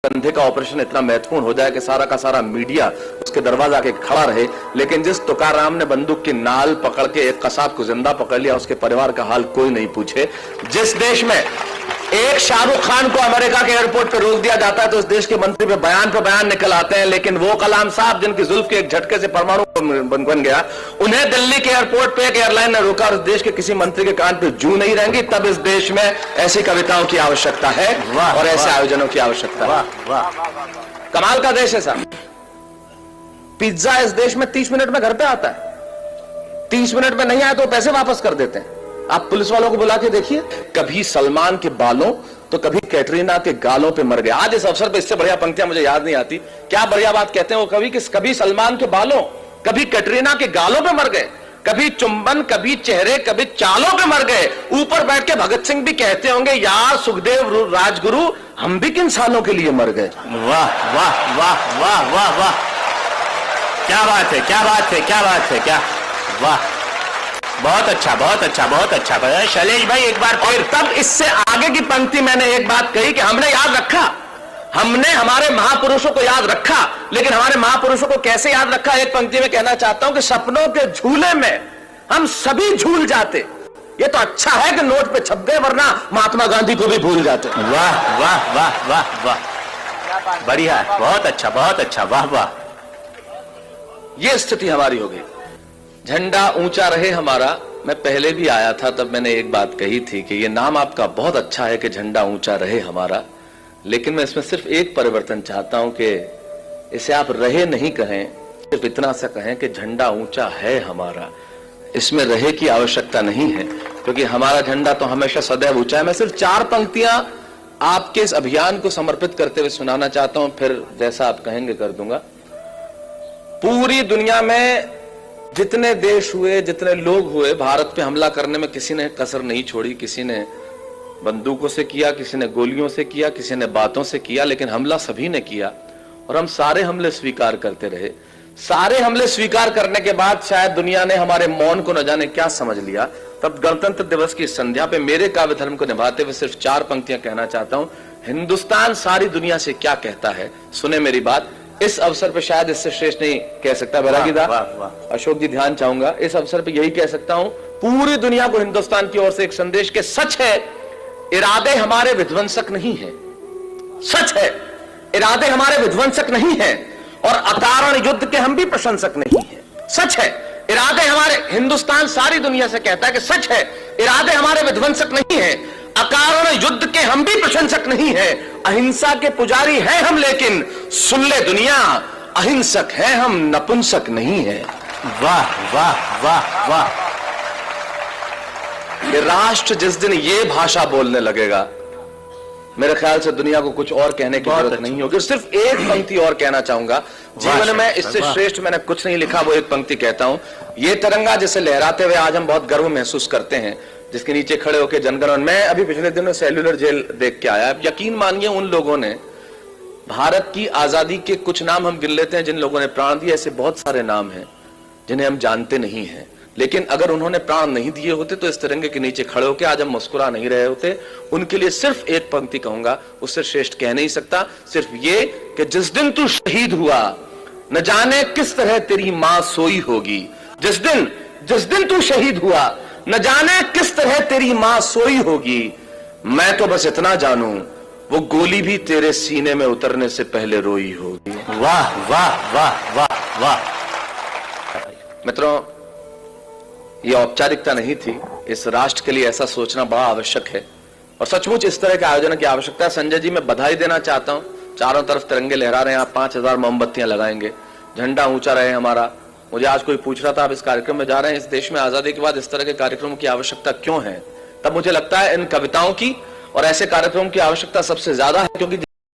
कंधे का ऑपरेशन इतना महत्वपूर्ण हो जाए कि सारा का सारा मीडिया उसके दरवाजा के खड़ा रहे, लेकिन जिस तुकाराम ने बंदूक की नाल पकड़ के एक कसाब को जिंदा पकड़ लिया, उसके परिवार का हाल कोई नहीं पूछे। जिस देश में एक शाहरुख खान को अमेरिका के एयरपोर्ट पर रोक दिया जाता है तो उस देश के मंत्री पे बयान निकल आते हैं, लेकिन वो कलाम साहब जिनकी जुल्फ के एक झटके से परमाणु बन गया, उन्हें दिल्ली के एयरपोर्ट पे एक एयरलाइन ने रोका और उस देश के किसी मंत्री के कान पे जू नहीं रहेंगी। तब इस देश में ऐसी कविताओं की आवश्यकता है और ऐसे आयोजनों की आवश्यकता है। कमाल का देश है साहब। पिज्जा इस देश में 30 मिनट में घर पे आता है, 30 मिनट में नहीं आया तो पैसे वापस कर देते हैं। आप पुलिस वालों को बुला के देखिए, कभी सलमान के बालों तो कभी कैटरीना के गालों पे मर गए। आज इस अवसर पे इससे बढ़िया पंक्तियां मुझे याद नहीं आती, क्या बढ़िया बात कहते हैं वो कवि कि कभी सलमान के बालों कभी कैटरीना के गालों पे मर गए, कभी चुंबन कभी चेहरे कभी चालों पे मर गए। ऊपर बैठ के भगत सिंह भी कहते होंगे, यार सुखदेव राजगुरु हम भी किन सालों के लिए मर गए। वाह वाह वाह वाह वाह वाह, क्या बात है, क्या बात है, क्या बात है, क्या वाह, बहुत अच्छा, बहुत अच्छा, बहुत अच्छा। शैलेश भाई एक बार फिर तब इससे आगे की पंक्ति मैंने एक बात कही कि हमने याद रखा, हमने हमारे महापुरुषों को याद रखा, लेकिन हमारे महापुरुषों को कैसे याद रखा, एक पंक्ति में कहना चाहता हूं कि सपनों के झूले में हम सभी झूल जाते। ये तो अच्छा है कि नोट पे छप गए, वरना महात्मा गांधी को भी भूल जाते। वाह वाह वाह वाह वाह, बढ़िया, बहुत अच्छा, बहुत अच्छा, वाह वाह। ये स्थिति हमारी हो गई। झंडा ऊंचा रहे हमारा, मैं पहले भी आया था तब मैंने एक बात कही थी कि ये नाम आपका बहुत अच्छा है कि झंडा ऊंचा रहे हमारा, लेकिन मैं इसमें सिर्फ एक परिवर्तन चाहता हूं कि इसे आप रहे नहीं कहें, सिर्फ इतना सा कहें कि झंडा ऊंचा है हमारा। इसमें रहे की आवश्यकता नहीं है, क्योंकि हमारा झंडा तो हमेशा सदैव ऊंचा है। मैं सिर्फ 4 पंक्तियां आपके इस अभियान को समर्पित करते हुए सुनाना चाहता हूं, फिर जैसा आप कहेंगे कर दूंगा। पूरी दुनिया में जितने देश हुए, जितने लोग हुए, भारत पे हमला करने में किसी ने कसर नहीं छोड़ी। किसी ने बंदूकों से किया, किसी ने गोलियों से किया, किसी ने बातों से किया, लेकिन हमला सभी ने किया और हम सारे हमले स्वीकार करते रहे। सारे हमले स्वीकार करने के बाद शायद दुनिया ने हमारे मौन को न जाने क्या समझ लिया। तब गणतंत्र दिवस की संध्या पे मेरे काव्य धर्म को निभाते हुए सिर्फ 4 पंक्तियां कहना चाहता हूं। हिंदुस्तान सारी दुनिया से क्या कहता है, सुने मेरी बात। इस अवसर पे शायद इससे श्रेष्ठ नहीं कह सकता बैरागीदा, अशोक जी ध्यान चाहूंगा, इस अवसर पे यही कह सकता हूं, पूरी दुनिया को हिंदुस्तान की ओर से एक संदेश के सच है इरादे हमारे विध्वंसक नहीं है, सच है इरादे हमारे विध्वंसक नहीं है और अकारण युद्ध के हम भी प्रशंसक नहीं है। सच है इरादे हमारे, हिंदुस्तान सारी दुनिया से कहता है कि सच है इरादे हमारे विध्वंसक नहीं है, अकारण युद्ध के हम भी प्रशंसक नहीं है। अहिंसा के पुजारी हैं हम, लेकिन सुन ले दुनिया अहिंसक हैं हम, नपुंसक नहीं है। वाह वाह वाह वाह। ये राष्ट्र जिस दिन ये भाषा बोलने लगेगा, मेरे ख्याल से दुनिया को कुछ और कहने की जरूरत नहीं होगी। सिर्फ एक पंक्ति और कहना चाहूंगा, जीवन में इससे श्रेष्ठ मैंने कुछ नहीं लिखा, वो एक पंक्ति कहता हूं। ये तिरंगा जिसे लहराते हुए आज हम बहुत गर्व महसूस करते हैं, जिसके नीचे खड़े होकर जनगणमन, मैं अभी पिछले दिनों सेल्युलर जेल देख के आया। यकीन मानिए उन लोगों ने, भारत की आजादी के कुछ नाम हम गिन लेते हैं जिन लोगों ने प्राण दिए, ऐसे बहुत सारे नाम हैं जिन्हें हम जानते नहीं हैं, लेकिन अगर उन्होंने प्राण नहीं दिए होते तो इस तिरंगे के नीचे खड़े होकर आज हम मुस्कुरा नहीं रहे होते। उनके लिए सिर्फ एक पंक्ति कहूंगा, उससे श्रेष्ठ कह नहीं सकता, सिर्फ ये कि जिस दिन तू शहीद हुआ न जाने किस तरह तेरी मां सोई होगी। जिस दिन तू शहीद हुआ न जाने किस तरह तेरी मां सोई होगी। मैं तो बस इतना जानूं वो गोली भी तेरे सीने में उतरने से पहले रोई होगी। वाह वाह वाह वाह वाह। मित्रों, ये औपचारिकता नहीं थी, इस राष्ट्र के लिए ऐसा सोचना बड़ा आवश्यक है और सचमुच इस तरह के आयोजन की आवश्यकता है। संजय जी, मैं बधाई देना चाहता हूं, चारों तरफ तिरंगे लहरा रहे हैं, आप 5000 मोमबत्तियां लगाएंगे, झंडा ऊंचा रहे हमारा। मुझे आज कोई पूछ रहा था, आप इस कार्यक्रम में जा रहे हैं, इस देश में आजादी के बाद इस तरह के कार्यक्रमों की आवश्यकता क्यों है? तब मुझे लगता है इन कविताओं की और ऐसे कार्यक्रमों की आवश्यकता सबसे ज्यादा है, क्योंकि